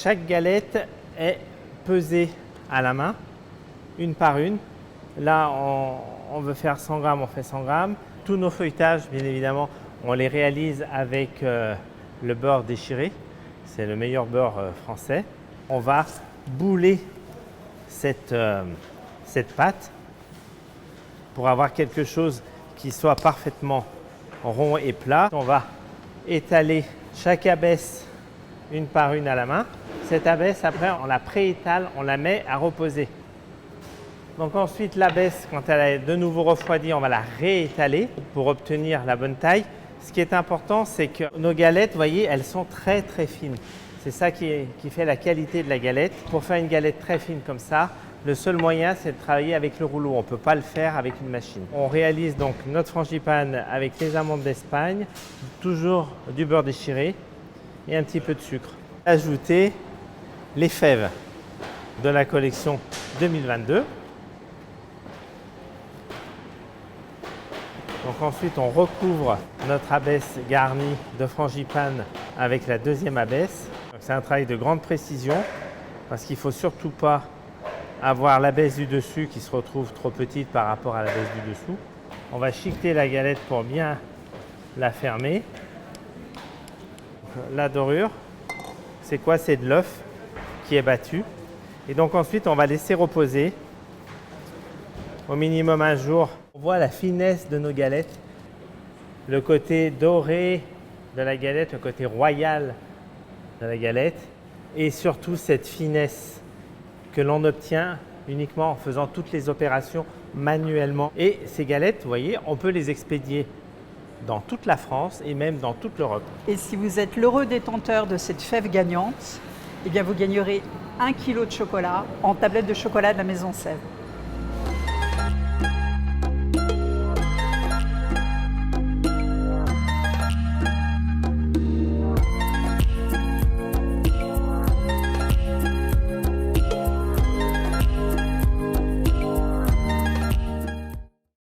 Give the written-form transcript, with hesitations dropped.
chaque galette est pesée à la main, une par une. Là, on veut faire 100 grammes, on fait 100 grammes. Tous nos feuilletages, bien évidemment, on les réalise avec le beurre déchiré. C'est le meilleur beurre français. On va bouler cette pâte pour avoir quelque chose qui soit parfaitement rond et plat. On va étaler chaque abaisse une par une à la main. Cette abaisse, après, on la préétale, on la met à reposer. Donc ensuite, l'abaisse, quand elle est de nouveau refroidie, on va la réétaler pour obtenir la bonne taille. Ce qui est important, c'est que nos galettes, vous voyez, elles sont très très fines. C'est ça qui fait la qualité de la galette. Pour faire une galette très fine comme ça, le seul moyen, c'est de travailler avec le rouleau. On ne peut pas le faire avec une machine. On réalise donc notre frangipane avec les amandes d'Espagne, toujours du beurre déchiré et un petit peu de sucre. Ajouter les fèves de la collection 2022. Donc ensuite, on recouvre notre abaisse garnie de frangipane avec la deuxième abaisse. C'est un travail de grande précision parce qu'il ne faut surtout pas avoir l'abaisse du dessus qui se retrouve trop petite par rapport à l'abaisse du dessous. On va chiqueter la galette pour bien la fermer. La dorure, c'est quoi? C'est de l'œuf qui est battu. Et donc ensuite, on va laisser reposer au minimum un jour. On voit la finesse de nos galettes, le côté doré de la galette, le côté royal de la galette et surtout cette finesse que l'on obtient uniquement en faisant toutes les opérations manuellement. Et ces galettes, vous voyez, on peut les expédier dans toute la France et même dans toute l'Europe. Et si vous êtes l'heureux détenteur de cette fève gagnante, eh bien vous gagnerez 1 kg de chocolat en tablette de chocolat de la Maison Sèvres.